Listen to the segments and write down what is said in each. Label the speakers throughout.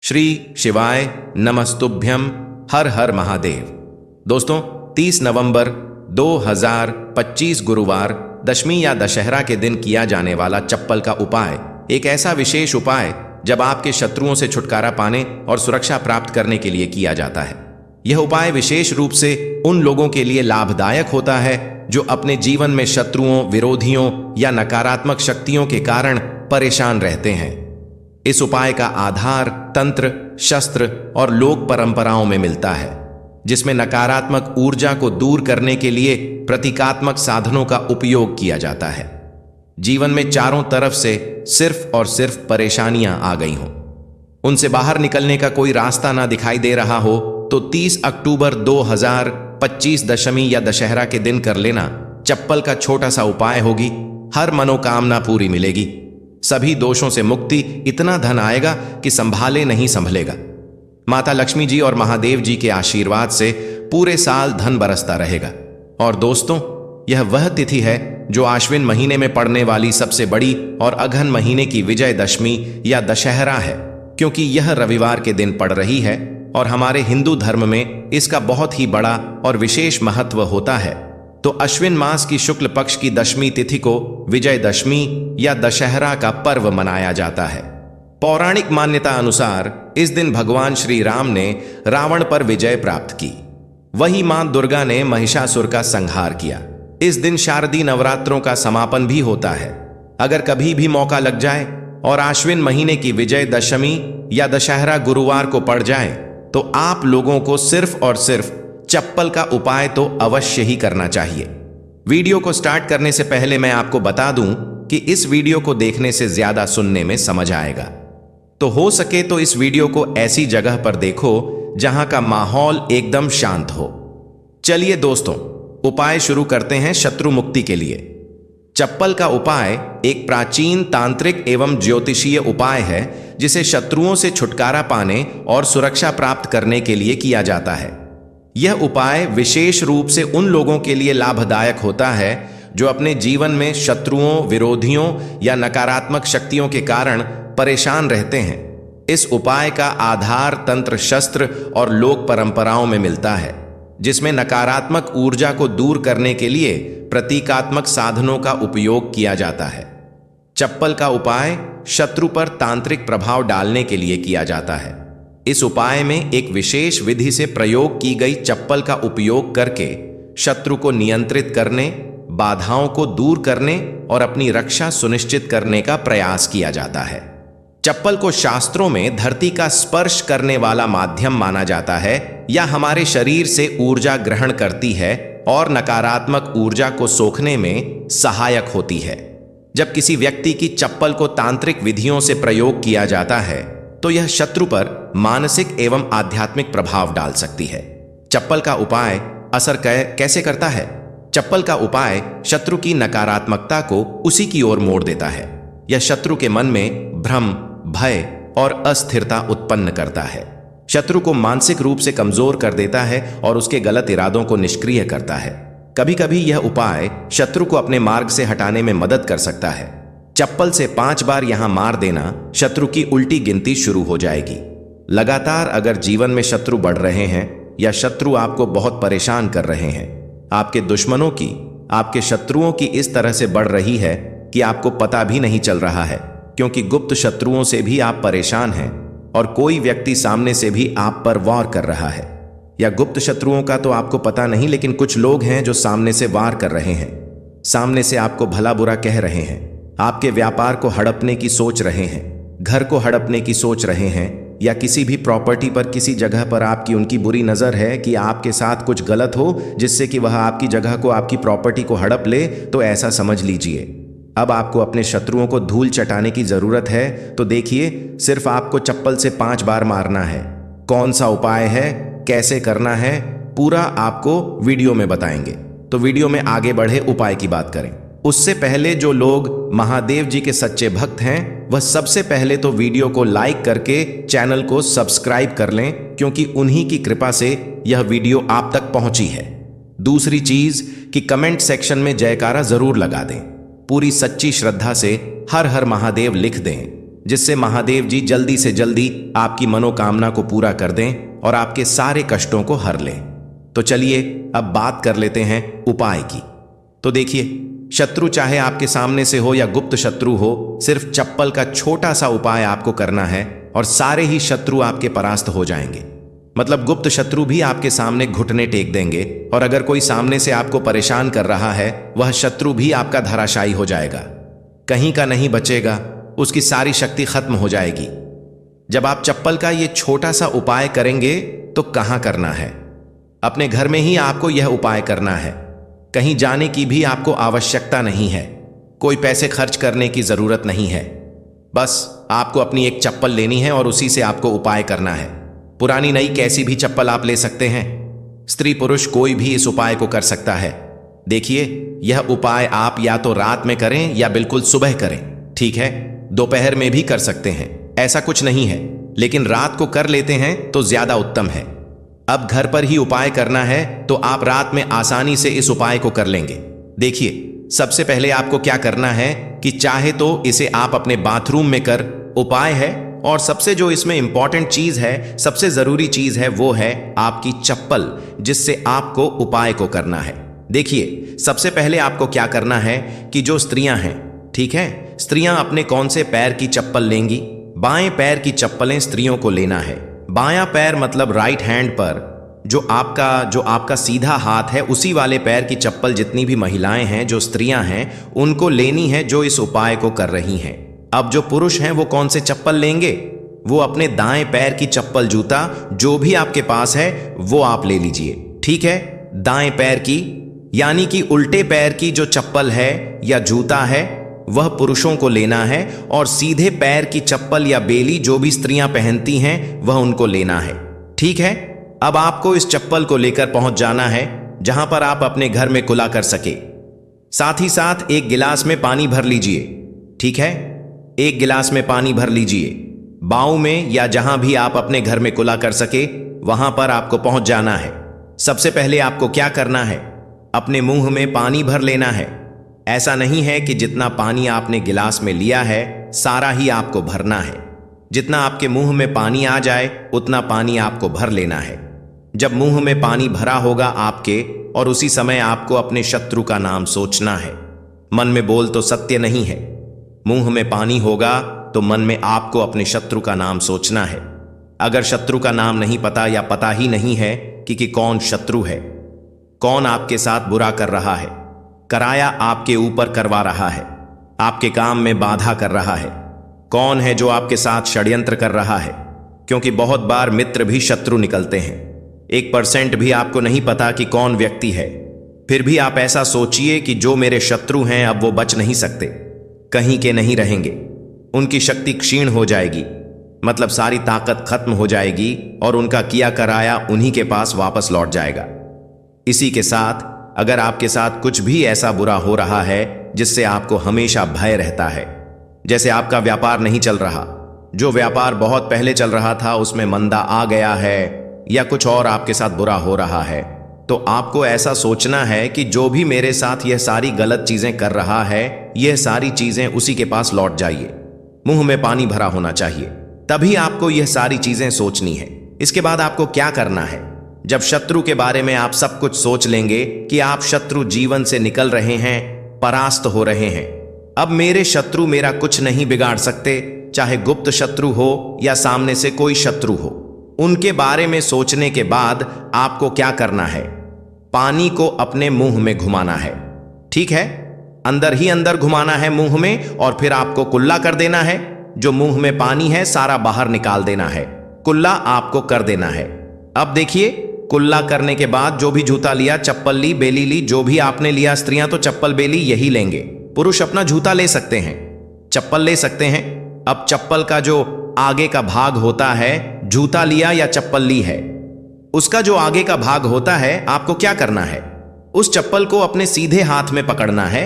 Speaker 1: श्री शिवाय नमस्तुभ्यम। हर हर महादेव। दोस्तों 30 नवंबर 2025 गुरुवार दशमी या दशहरा के दिन किया जाने वाला चप्पल का उपाय एक ऐसा विशेष उपाय जब आपके शत्रुओं से छुटकारा पाने और सुरक्षा प्राप्त करने के लिए किया जाता है। यह उपाय विशेष रूप से उन लोगों के लिए लाभदायक होता है जो अपने जीवन में शत्रुओं, विरोधियों या नकारात्मक शक्तियों के कारण परेशान रहते हैं। इस उपाय का आधार तंत्र, शस्त्र और लोक परंपराओं में मिलता है, जिसमें नकारात्मक ऊर्जा को दूर करने के लिए प्रतीकात्मक साधनों का उपयोग किया जाता है। जीवन में चारों तरफ से सिर्फ और सिर्फ परेशानियां आ गई हों, उनसे बाहर निकलने का कोई रास्ता ना दिखाई दे रहा हो, तो 30 अक्टूबर 2025 दशमी या दशहरा के दिन कर लेना चप्पल का छोटा सा उपाय होगी। हर मनोकामना पूरी मिलेगी, सभी दोषों से मुक्ति, इतना धन आएगा कि संभाले नहीं संभलेगा। माता लक्ष्मी जी और महादेव जी के आशीर्वाद से पूरे साल धन बरसता रहेगा। और दोस्तों, यह वह तिथि है जो आश्विन महीने में पड़ने वाली सबसे बड़ी और अघन महीने की विजयदशमी या दशहरा है, क्योंकि यह रविवार के दिन पड़ रही है और हमारे हिंदू धर्म में इसका बहुत ही बड़ा और विशेष महत्व होता है। तो अश्विन मास की शुक्ल पक्ष की दशमी तिथि को विजयदशमी या दशहरा का पर्व मनाया जाता है। पौराणिक मान्यता अनुसार इस दिन भगवान श्री राम ने रावण पर विजय प्राप्त की। वही मां दुर्गा ने महिषासुर का संहार किया। इस दिन शारदीय नवरात्रों का समापन भी होता है। अगर कभी भी मौका लग जाए और आश्विन महीने की विजयदशमी या दशहरा गुरुवार को पड़ जाए, तो आप लोगों को सिर्फ और सिर्फ चप्पल का उपाय तो अवश्य ही करना चाहिए। वीडियो को स्टार्ट करने से पहले मैं आपको बता दूं कि इस वीडियो को देखने से ज्यादा सुनने में समझ आएगा, तो हो सके तो इस वीडियो को ऐसी जगह पर देखो जहां का माहौल एकदम शांत हो। चलिए दोस्तों, उपाय शुरू करते हैं शत्रु मुक्ति के लिए। चप्पल का उपाय एक प्राचीन तांत्रिक एवं ज्योतिषीय उपाय है, जिसे शत्रुओं से छुटकारा पाने और सुरक्षा प्राप्त करने के लिए किया जाता है। यह उपाय विशेष रूप से उन लोगों के लिए लाभदायक होता है जो अपने जीवन में शत्रुओं, विरोधियों या नकारात्मक शक्तियों के कारण परेशान रहते हैं। इस उपाय का आधार तंत्र, शस्त्र और लोक परंपराओं में मिलता है, जिसमें नकारात्मक ऊर्जा को दूर करने के लिए प्रतीकात्मक साधनों का उपयोग किया जाता है। चप्पल का उपाय शत्रु पर तांत्रिक प्रभाव डालने के लिए किया जाता है। इस उपाय में एक विशेष विधि से प्रयोग की गई चप्पल का उपयोग करके शत्रु को नियंत्रित करने, बाधाओं को दूर करने और अपनी रक्षा सुनिश्चित करने का प्रयास किया जाता है। चप्पल को शास्त्रों में धरती का स्पर्श करने वाला माध्यम माना जाता है, या हमारे शरीर से ऊर्जा ग्रहण करती है और नकारात्मक ऊर्जा को सोखने में सहायक होती है। जब किसी व्यक्ति की चप्पल को तांत्रिक विधियों से प्रयोग किया जाता है, तो यह शत्रु पर मानसिक एवं आध्यात्मिक प्रभाव डाल सकती है। चप्पल का उपाय असर कैसे करता है? चप्पल का उपाय शत्रु की नकारात्मकता को उसी की ओर मोड़ देता है। यह शत्रु के मन में भ्रम, भय और अस्थिरता उत्पन्न करता है। शत्रु को मानसिक रूप से कमजोर कर देता है और उसके गलत इरादों को निष्क्रिय करता है। कभी कभी यह उपाय शत्रु को अपने मार्ग से हटाने में मदद कर सकता है। चप्पल से 5 बार यहां मार देना शत्रु की उल्टी गिनती शुरू हो जाएगी। लगातार अगर जीवन में शत्रु बढ़ रहे हैं या शत्रु आपको बहुत परेशान कर रहे हैं, आपके दुश्मनों की, आपके शत्रुओं की इस तरह से बढ़ रही है कि आपको पता भी नहीं चल रहा है, क्योंकि गुप्त शत्रुओं से भी आप परेशान हैं और कोई व्यक्ति सामने से भी आप पर वार कर रहा है। या गुप्त शत्रुओं का तो आपको पता नहीं, लेकिन कुछ लोग हैं जो सामने से वार कर रहे हैं, सामने से आपको भला बुरा कह रहे हैं, आपके व्यापार को हड़पने की सोच रहे हैं, घर को हड़पने की सोच रहे हैं, या किसी भी प्रॉपर्टी पर, किसी जगह पर आपकी उनकी बुरी नज़र है कि आपके साथ कुछ गलत हो जिससे कि वह आपकी जगह को, आपकी प्रॉपर्टी को हड़प ले। तो ऐसा समझ लीजिए, अब आपको अपने शत्रुओं को धूल चटाने की ज़रूरत है। तो देखिए, सिर्फ आपको चप्पल से 5 बार मारना है। कौन सा उपाय है, कैसे करना है, पूरा आपको वीडियो में बताएंगे। तो वीडियो में आगे बढ़े उपाय की बात करें, उससे पहले जो लोग महादेव जी के सच्चे भक्त हैं, वह सबसे पहले तो वीडियो को लाइक करके चैनल को सब्सक्राइब कर लें, क्योंकि उन्हीं की कृपा से यह वीडियो आप तक पहुंची है। दूसरी चीज कि कमेंट सेक्शन में जयकारा जरूर लगा दें, पूरी सच्ची श्रद्धा से हर हर महादेव लिख दें। जिससे महादेव जी जल्दी से जल्दी आपकी मनोकामना को पूरा कर दें और आपके सारे कष्टों को हर लें। तो चलिए अब बात कर लेते हैं उपाय की। तो देखिए, शत्रु चाहे आपके सामने से हो या गुप्त शत्रु हो, सिर्फ चप्पल का छोटा सा उपाय आपको करना है और सारे ही शत्रु आपके परास्त हो जाएंगे। मतलब गुप्त शत्रु भी आपके सामने घुटने टेक देंगे और अगर कोई सामने से आपको परेशान कर रहा है, वह शत्रु भी आपका धराशायी हो जाएगा, कहीं का नहीं बचेगा, उसकी सारी शक्ति खत्म हो जाएगी। जब आप चप्पल का ये छोटा सा उपाय करेंगे तो कहाँ करना है? अपने घर में ही आपको यह उपाय करना है। कहीं जाने की भी आपको आवश्यकता नहीं है, कोई पैसे खर्च करने की जरूरत नहीं है। बस आपको अपनी एक चप्पल लेनी है और उसी से आपको उपाय करना है। पुरानी नई कैसी भी चप्पल आप ले सकते हैं। स्त्री पुरुष कोई भी इस उपाय को कर सकता है। देखिए, यह उपाय आप या तो रात में करें या बिल्कुल सुबह करें, ठीक है? दोपहर में भी कर सकते हैं, ऐसा कुछ नहीं है, लेकिन रात को कर लेते हैं तो ज्यादा उत्तम है। अब घर पर ही उपाय करना है तो आप रात में आसानी से इस उपाय को कर लेंगे। देखिए, सबसे पहले आपको क्या करना है कि चाहे तो इसे आप अपने बाथरूम में कर, उपाय है, और सबसे जो इसमें इंपॉर्टेंट चीज है, सबसे जरूरी चीज है, वो है आपकी चप्पल, जिससे आपको उपाय को करना है। देखिए, सबसे पहले आपको क्या करना है कि जो स्त्रियां हैं, ठीक है, स्त्रियां अपने कौन से पैर की चप्पल लेंगी? बाएं पैर की चप्पलें स्त्रियों को लेना है। बायां पैर मतलब राइट हैंड पर जो आपका सीधा हाथ है, उसी वाले पैर की चप्पल जितनी भी महिलाएं हैं, जो स्त्रियां हैं, उनको लेनी है जो इस उपाय को कर रही हैं। अब जो पुरुष हैं वो कौन से चप्पल लेंगे? वो अपने दाएं पैर की चप्पल, जूता जो भी आपके पास है वो आप ले लीजिए, ठीक है? दाएं पैर की, यानी कि उल्टे पैर की जो चप्पल है या जूता है वह पुरुषों को लेना है, और सीधे पैर की चप्पल या बेली जो भी स्त्रियां पहनती हैं वह उनको लेना है, ठीक है? अब आपको इस चप्पल को लेकर पहुंच जाना है जहां पर आप अपने घर में कुला कर सके। साथ ही साथ एक गिलास में पानी भर लीजिए, ठीक है? एक गिलास में पानी भर लीजिए। बाव में या जहां भी आप अपने घर में कुला कर सके वहां पर आपको पहुंच जाना है। सबसे पहले आपको क्या करना है? अपने मुंह में पानी भर लेना है। ऐसा नहीं है कि जितना पानी आपने गिलास में लिया है सारा ही आपको भरना है। जितना आपके मुंह में पानी आ जाए उतना पानी आपको भर लेना है। जब मुंह में पानी भरा होगा आपके, और उसी समय आपको अपने शत्रु का नाम सोचना है। मन में बोल तो सत्य नहीं है। मुंह में पानी होगा तो मन में आपको अपने शत्रु का नाम सोचना है। अगर शत्रु का नाम नहीं पता या पता ही नहीं है कि कौन शत्रु है, कौन आपके साथ बुरा कर रहा है, कराया आपके ऊपर करवा रहा है, आपके काम में बाधा कर रहा है, कौन है जो आपके साथ षड्यंत्र कर रहा है, क्योंकि बहुत बार मित्र भी शत्रु निकलते हैं। 1% भी आपको नहीं पता कि कौन व्यक्ति है। फिर भी आप ऐसा सोचिए कि जो मेरे शत्रु हैं अब वो बच नहीं सकते, कहीं के नहीं रहेंगे, उनकी शक्ति क्षीण हो जाएगी, मतलब सारी ताकत खत्म हो जाएगी और उनका किया कराया उन्हीं के पास वापस लौट जाएगा। इसी के साथ अगर आपके साथ कुछ भी ऐसा बुरा हो रहा है जिससे आपको हमेशा भय रहता है, जैसे आपका व्यापार नहीं चल रहा, जो व्यापार बहुत पहले चल रहा था उसमें मंदा आ गया है, या कुछ और आपके साथ बुरा हो रहा है, तो आपको ऐसा सोचना है कि जो भी मेरे साथ यह सारी गलत चीजें कर रहा है, यह सारी चीजें उसी के पास लौट जाइए। मुंह में पानी भरा होना चाहिए, तभी आपको यह सारी चीजें सोचनी है। इसके बाद आपको क्या करना है? जब शत्रु के बारे में आप सब कुछ सोच लेंगे कि आप शत्रु जीवन से निकल रहे हैं, परास्त हो रहे हैं, अब मेरे शत्रु मेरा कुछ नहीं बिगाड़ सकते, चाहे गुप्त शत्रु हो या सामने से कोई शत्रु हो। उनके बारे में सोचने के बाद आपको क्या करना है? पानी को अपने मुंह में घुमाना है, ठीक है? अंदर ही अंदर घुमाना है मुंह में, और फिर आपको कुल्ला कर देना है। जो मुंह में पानी है सारा बाहर निकाल देना है, कुल्ला आपको कर देना है। अब देखिए, कुल्ला करने के बाद जो भी जूता लिया, चप्पल ली, बेली ली, जो भी आपने लिया, स्त्रियां तो चप्पल बेली यही लेंगे, पुरुष अपना जूता ले सकते हैं, चप्पल ले सकते हैं। अब चप्पल का जो आगे का भाग होता है, जूता लिया या चप्पल ली है, उसका जो आगे का भाग होता है, आपको क्या करना है? उस चप्पल को अपने सीधे हाथ में पकड़ना है,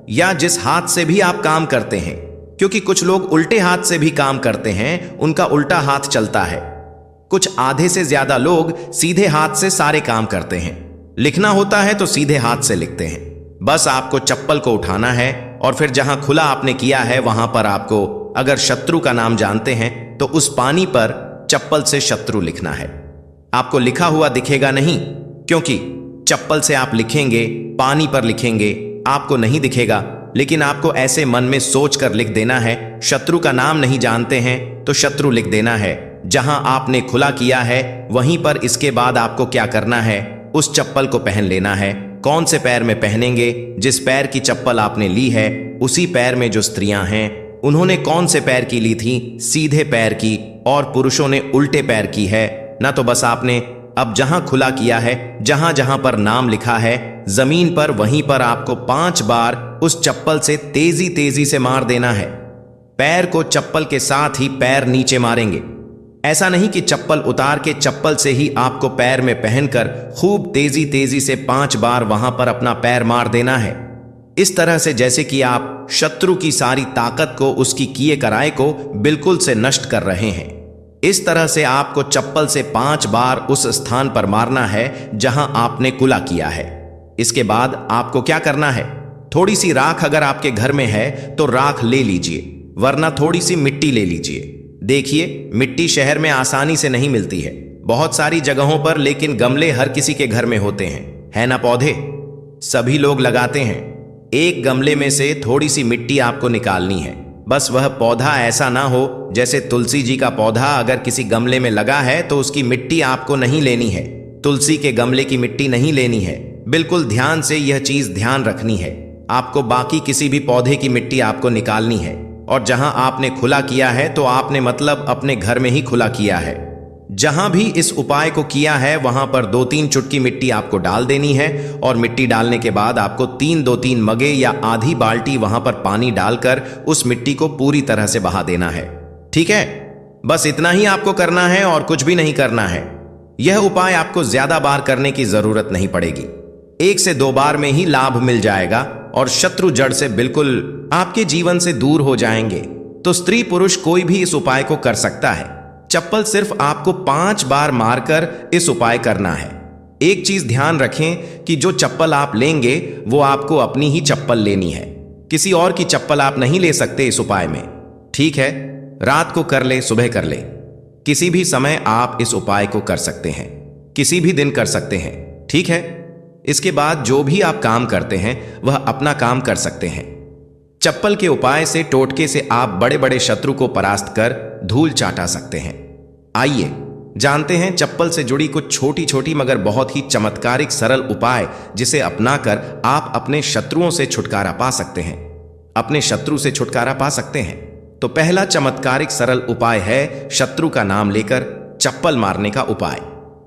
Speaker 1: या जिस हाथ से भी आप काम करते हैं, क्योंकि कुछ लोग उल्टे हाथ से भी काम करते हैं, उनका उल्टा हाथ चलता है। कुछ आधे से ज्यादा लोग सीधे हाथ से सारे काम करते हैं। लिखना होता है तो सीधे हाथ से लिखते हैं। बस आपको चप्पल को उठाना है और फिर जहां खुला आपने किया है वहां पर आपको अगर शत्रु का नाम जानते हैं तो उस पानी पर चप्पल से शत्रु लिखना है। आपको लिखा हुआ दिखेगा नहीं, क्योंकि चप्पल से आप लिखेंगे, पानी पर लिखेंगे, आपको नहीं दिखेगा। लेकिन आपको ऐसे मन में सोच कर लिख देना है। शत्रु का नाम नहीं जानते हैं तो शत्रु लिख देना है। जहां आपने खुला किया है वहीं पर इसके बाद आपको क्या करना है, उस चप्पल को पहन लेना है। कौन से पैर में पहनेंगे? जिस पैर की चप्पल आपने ली है उसी पैर में। जो स्त्रियां हैं उन्होंने कौन से पैर की ली थी? सीधे पैर की, और पुरुषों ने उल्टे पैर की है ना। तो बस आपने अब जहां खुला किया है, जहां जहां पर नाम लिखा है जमीन पर, वहीं पर आपको 5 बार उस चप्पल से तेजी तेजी से मार देना है। पैर को चप्पल के साथ ही पैर नीचे मारेंगे। ऐसा नहीं कि चप्पल उतार के चप्पल से ही आपको पैर में पहनकर खूब तेजी तेजी से 5 बार वहां पर अपना पैर मार देना है। इस तरह से जैसे कि आप शत्रु की सारी ताकत को, उसकी किए कराए को बिल्कुल से नष्ट कर रहे हैं। इस तरह से आपको चप्पल से 5 बार उस स्थान पर मारना है जहां आपने कुला किया है। इसके बाद आपको क्या करना है? थोड़ी सी राख अगर आपके घर में है तो राख ले लीजिए, वरना थोड़ी सी मिट्टी ले लीजिए। देखिए, मिट्टी शहर में आसानी से नहीं मिलती है, बहुत सारी जगहों पर, लेकिन गमले हर किसी के घर में होते हैं, है ना? पौधे सभी लोग लगाते हैं। एक गमले में से थोड़ी सी मिट्टी आपको निकालनी है। बस वह पौधा ऐसा ना हो जैसे तुलसी जी का पौधा अगर किसी गमले में लगा है तो उसकी मिट्टी आपको नहीं लेनी है। तुलसी के गमले की मिट्टी नहीं लेनी है। बिल्कुल ध्यान से यह चीज ध्यान रखनी है। आपको बाकी किसी भी पौधे की मिट्टी आपको निकालनी है। और जहां आपने खुला किया है तो आपने मतलब अपने घर में ही खुला किया है। जहां भी इस उपाय को किया है वहां पर 2-3 चुटकी मिट्टी आपको डाल देनी है। और मिट्टी डालने के बाद आपको 2-3 मगे या आधी बाल्टी वहां पर पानी डालकर उस मिट्टी को पूरी तरह से बहा देना है। ठीक है? बस इतना ही आपको करना है और कुछ भी नहीं करना है। यह उपाय आपको ज्यादा बार करने की जरूरत नहीं पड़ेगी। 1 से 2 बार में ही लाभ मिल जाएगा और शत्रु जड़ से बिल्कुल आपके जीवन से दूर हो जाएंगे। तो स्त्री पुरुष कोई भी इस उपाय को कर सकता है। चप्पल सिर्फ आपको 5 बार मारकर इस उपाय करना है। एक चीज ध्यान रखें कि जो चप्पल आप लेंगे वो आपको अपनी ही चप्पल लेनी है। किसी और की चप्पल आप नहीं ले सकते इस उपाय में। ठीक है? रात को कर ले, सुबह कर ले, किसी भी समय आप इस उपाय को कर सकते हैं। किसी भी दिन कर सकते हैं। ठीक है? इसके बाद जो भी आप काम करते हैं वह अपना काम कर सकते हैं। चप्पल के उपाय से, टोटके से आप बड़े बड़े शत्रु को परास्त कर धूल चाटा सकते हैं। आइए जानते हैं चप्पल से जुड़ी कुछ छोटी छोटी मगर बहुत ही चमत्कारिक सरल उपाय, जिसे अपनाकर आप अपने शत्रुओं से छुटकारा पा सकते हैं। अपने शत्रु से छुटकारा पा सकते हैं। तो पहला चमत्कारिक सरल उपाय है शत्रु का नाम लेकर चप्पल मारने का उपाय।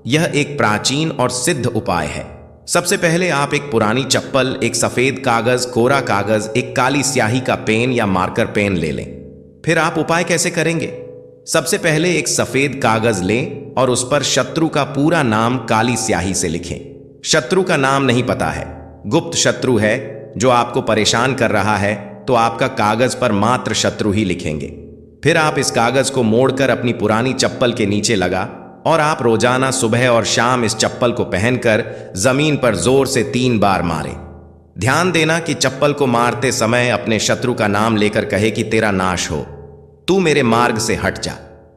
Speaker 1: यह एक प्राचीन और सिद्ध उपाय है। सबसे पहले आप एक पुरानी चप्पल, एक सफेद कागज, कोरा कागज, एक काली स्याही का पेन या मार्कर पेन ले लें। फिर आप उपाय कैसे करेंगे? सबसे पहले एक सफेद कागज लें और उस पर शत्रु का पूरा नाम काली स्याही से लिखें। शत्रु का नाम नहीं पता है, गुप्त शत्रु है जो आपको परेशान कर रहा है, तो आपका कागज पर मात्र शत्रु ही लिखेंगे। फिर आप इस कागज को मोड़कर अपनी पुरानी चप्पल के नीचे लगा और आप रोजाना सुबह और शाम इस चप्पल को पहनकर जमीन पर जोर से 3 बार मारें। ध्यान देना कि चप्पल को मारते समय अपने शत्रु का नाम लेकर कहे कि तेरा नाश हो, तू मेरे मार्ग से हट जा।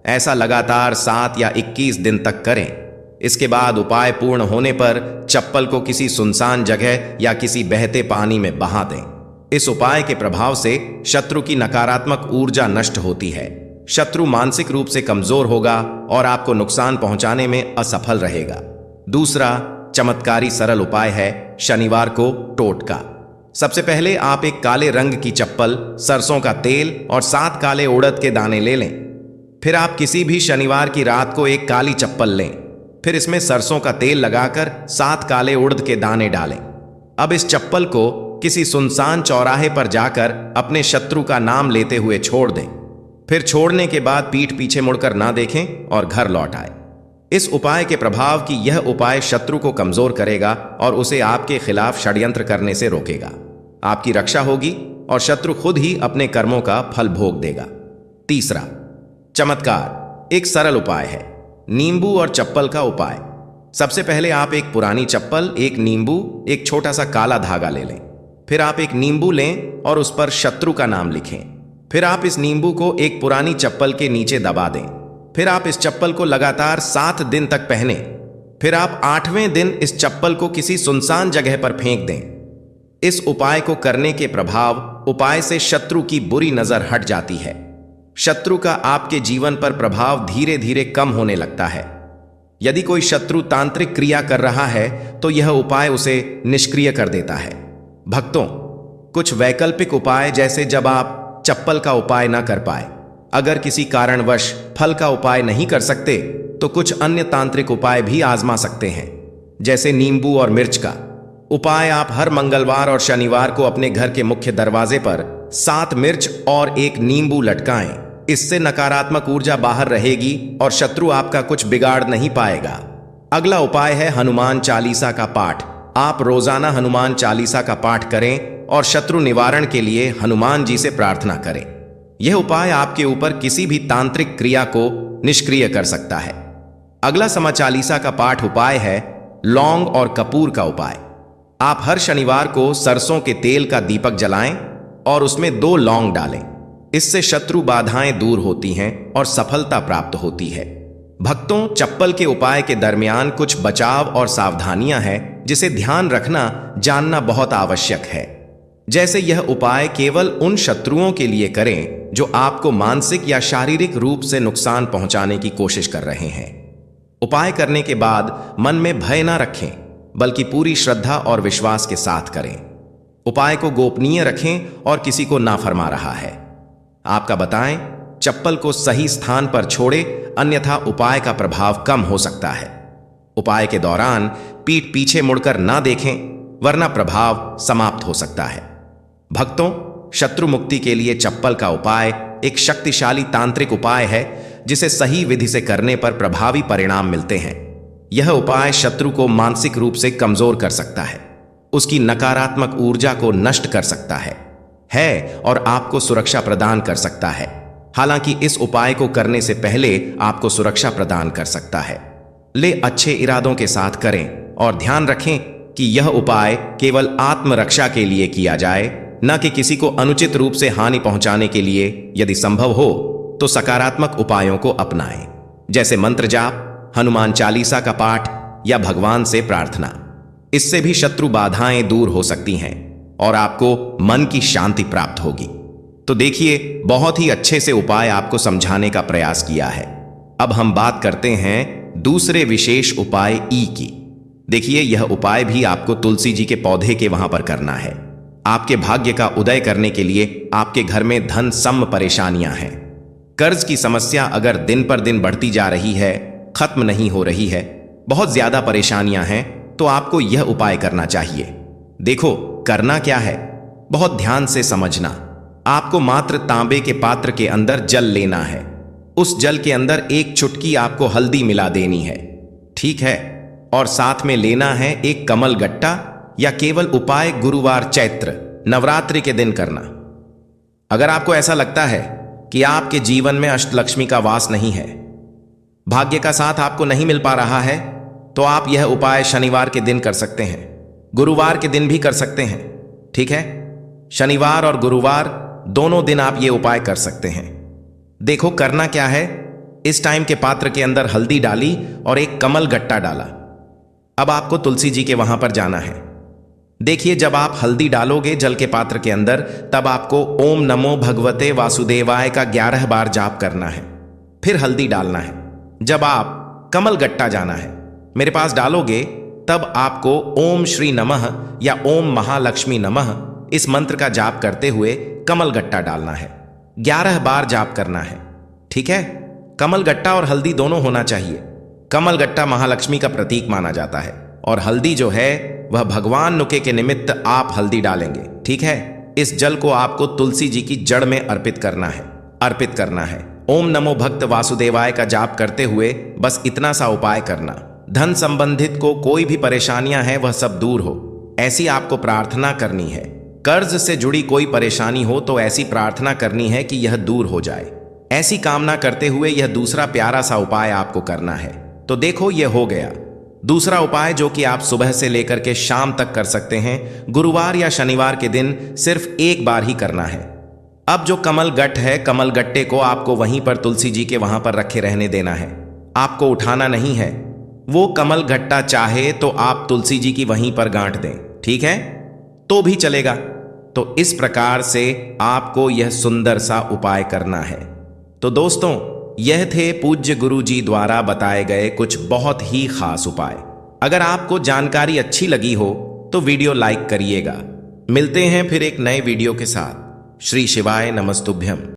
Speaker 1: ऐसा लगातार 7 या 21 दिन तक करें। इसके बाद उपाय पूर्ण होने पर चप्पल को किसी सुनसान जगह या किसी बहते पानी में बहा दें। इस उपाय के प्रभाव से शत्रु की नकारात्मक ऊर्जा नष्ट होती है। शत्रु मानसिक रूप से कमजोर होगा और आपको नुकसान पहुंचाने में असफल रहेगा। दूसरा चमत्कारी सरल उपाय है शनिवार को टोटका। सबसे पहले आप एक काले रंग की चप्पल, सरसों का तेल और 7 काले उड़द के दाने ले लें। फिर आप किसी भी शनिवार की रात को एक काली चप्पल लें। फिर इसमें सरसों का तेल लगाकर 7 काले उड़द के दाने डालें। अब इस चप्पल को किसी सुनसान चौराहे पर जाकर अपने शत्रु का नाम लेते हुए छोड़ दें। फिर छोड़ने के बाद पीठ पीछे मुड़कर ना देखें और घर लौट आए। इस उपाय के प्रभाव की यह उपाय शत्रु को कमजोर करेगा और उसे आपके खिलाफ षड्यंत्र करने से रोकेगा। आपकी रक्षा होगी और शत्रु खुद ही अपने कर्मों का फल भोग देगा। तीसरा चमत्कार एक सरल उपाय है नींबू और चप्पल का उपाय। सबसे पहले आप एक पुरानी चप्पल, एक नींबू, एक छोटा सा काला धागा ले लें। फिर आप एक नींबू लें और उस पर शत्रु का नाम लिखें। फिर आप इस नींबू को एक पुरानी चप्पल के नीचे दबा दें। फिर आप इस चप्पल को लगातार 7 दिन तक पहने। फिर आप 8वें दिन इस चप्पल को किसी सुनसान जगह पर फेंक दें। इस उपाय को करने के प्रभाव उपाय से शत्रु की बुरी नजर हट जाती है। शत्रु का आपके जीवन पर प्रभाव धीरे धीरे कम होने लगता है। यदि कोई शत्रु तांत्रिक क्रिया कर रहा है तो यह उपाय उसे निष्क्रिय कर देता है। भक्तों, कुछ वैकल्पिक उपाय, जैसे जब आप चप्पल का उपाय न कर पाए, अगर किसी कारणवश फल का उपाय नहीं कर सकते, तो कुछ अन्य तांत्रिक उपाय भी आजमा सकते हैं, जैसे नींबू और मिर्च का उपाय। आप हर मंगलवार और शनिवार को अपने घर के मुख्य दरवाजे पर 7 मिर्च और 1 नींबू लटकाएं। इससे नकारात्मक ऊर्जा बाहर रहेगी और शत्रु आपका कुछ बिगाड़ नहीं पाएगा। अगला उपाय है हनुमान चालीसा का पाठ। आप रोजाना हनुमान चालीसा का पाठ करें और शत्रु निवारण के लिए हनुमान जी से प्रार्थना करें। यह उपाय आपके ऊपर किसी भी तांत्रिक क्रिया को निष्क्रिय कर सकता है। अगला समा चालीसा का पाठ उपाय है लौंग और कपूर का उपाय। आप हर शनिवार को सरसों के तेल का दीपक जलाएं और उसमें 2 लौंग डालें। इससे शत्रु बाधाएं दूर होती हैं और सफलता प्राप्त होती है। भक्तों, चप्पल के उपाय के दरमियान कुछ बचाव और सावधानियां हैं जिसे ध्यान रखना जानना बहुत आवश्यक है। जैसे यह उपाय केवल उन शत्रुओं के लिए करें जो आपको मानसिक या शारीरिक रूप से नुकसान पहुंचाने की कोशिश कर रहे हैं। उपाय करने के बाद मन में भय ना रखें, बल्कि पूरी श्रद्धा और विश्वास के साथ करें। उपाय को गोपनीय रखें और किसी को ना फरमा रहा है। आपका बताएं, चप्पल को सही स्थान पर छोड़े, अन्यथा उपाय का प्रभाव कम हो सकता है। उपाय के दौरान पीठ पीछे मुड़कर ना देखें, वरना प्रभाव समाप्त हो सकता है। भक्तों, शत्रु मुक्ति के लिए चप्पल का उपाय एक शक्तिशाली तांत्रिक उपाय है जिसे सही विधि से करने पर प्रभावी परिणाम मिलते हैं। यह उपाय शत्रु को मानसिक रूप से कमजोर कर सकता है, उसकी नकारात्मक ऊर्जा को नष्ट कर सकता है और आपको सुरक्षा प्रदान कर सकता है। हालांकि इस उपाय को करने से पहले आपको सुरक्षा प्रदान कर सकता है। ले अच्छे इरादों के साथ करें और ध्यान रखें कि यह उपाय केवल आत्मरक्षा के लिए किया जाए, न कि किसी को अनुचित रूप से हानि पहुंचाने के लिए। यदि संभव हो तो सकारात्मक उपायों को अपनाएं, जैसे मंत्र जाप, हनुमान चालीसा का पाठ या भगवान से प्रार्थना। इससे भी शत्रु बाधाएं दूर हो सकती हैं और आपको मन की शांति प्राप्त होगी। तो देखिए, बहुत ही अच्छे से उपाय आपको समझाने का प्रयास किया है। अब हम बात करते हैं दूसरे विशेष उपाय ई की। देखिए, यह उपाय भी आपको तुलसी जी के पौधे के वहां पर करना है। आपके भाग्य का उदय करने के लिए आपके घर में धन सम परेशानियां हैं। कर्ज की समस्या अगर दिन पर दिन बढ़ती जा रही है, खत्म नहीं हो रही है, बहुत ज्यादा परेशानियां हैं, तो आपको यह उपाय करना चाहिए। देखो, करना क्या है, बहुत ध्यान से समझना। आपको मात्र तांबे के पात्र के अंदर जल लेना है। उस जल के अंदर 1 चुटकी आपको हल्दी मिला देनी है, ठीक है? और साथ में लेना है एक कमल गट्टा, या केवल उपाय गुरुवार चैत्र नवरात्रि के दिन करना। अगर आपको ऐसा लगता है कि आपके जीवन में अष्टलक्ष्मी का वास नहीं है, भाग्य का साथ आपको नहीं मिल पा रहा है, तो आप यह उपाय शनिवार के दिन कर सकते हैं, गुरुवार के दिन भी कर सकते हैं, ठीक है? शनिवार और गुरुवार दोनों दिन आप ये उपाय कर सकते हैं। देखो, करना क्या है, इस टाइम के पात्र के अंदर हल्दी डाली और एक कमल गट्टा डाला। अब आपको तुलसी जी के वहां पर जाना है। देखिए, जब आप हल्दी डालोगे जल के पात्र के अंदर, तब आपको ओम नमो भगवते वासुदेवाय का 11 बार जाप करना है, फिर हल्दी डालना है। जब आप कमल गट्टा जाना है, मेरे पास डालोगे, तब आपको ओम श्री नमः या ओम महालक्ष्मी नमः इस मंत्र का जाप करते हुए कमल गट्टा डालना है। 11 बार जाप करना है, ठीक है? कमल गट्टा और हल्दी दोनों होना चाहिए। कमल गट्टा महालक्ष्मी का प्रतीक माना जाता है और हल्दी जो है वह भगवान नुके के निमित्त आप हल्दी डालेंगे, ठीक है? इस जल को आपको तुलसी जी की जड़ में अर्पित करना है। ओम नमो भक्त वासुदेवाय का जाप करते हुए बस इतना सा उपाय करना। धन संबंधित को कोई भी परेशानियां हैं वह सब दूर हो, ऐसी आपको प्रार्थना करनी है। कर्ज से जुड़ी कोई परेशानी हो तो ऐसी प्रार्थना करनी है कि यह दूर हो जाए। ऐसी कामना करते हुए यह दूसरा प्यारा सा उपाय आपको करना है। तो देखो, यह हो गया दूसरा उपाय, जो कि आप सुबह से लेकर के शाम तक कर सकते हैं। गुरुवार या शनिवार के दिन सिर्फ 1 बार ही करना है। अब जो कमल गट्ट है, कमल गट्टे को आपको वहीं पर तुलसी जी के वहां पर रखे रहने देना है, आपको उठाना नहीं है। वो कमल गट्टा चाहे तो आप तुलसी जी की वहीं पर गांठ दें, ठीक है, तो भी चलेगा। तो इस प्रकार से आपको यह सुंदर सा उपाय करना है। तो दोस्तों, यह थे पूज्य गुरु जी द्वारा बताए गए कुछ बहुत ही खास उपाय। अगर आपको जानकारी अच्छी लगी हो तो वीडियो लाइक करिएगा। मिलते हैं फिर एक नए वीडियो के साथ। श्री शिवाय नमस्तुभ्यम।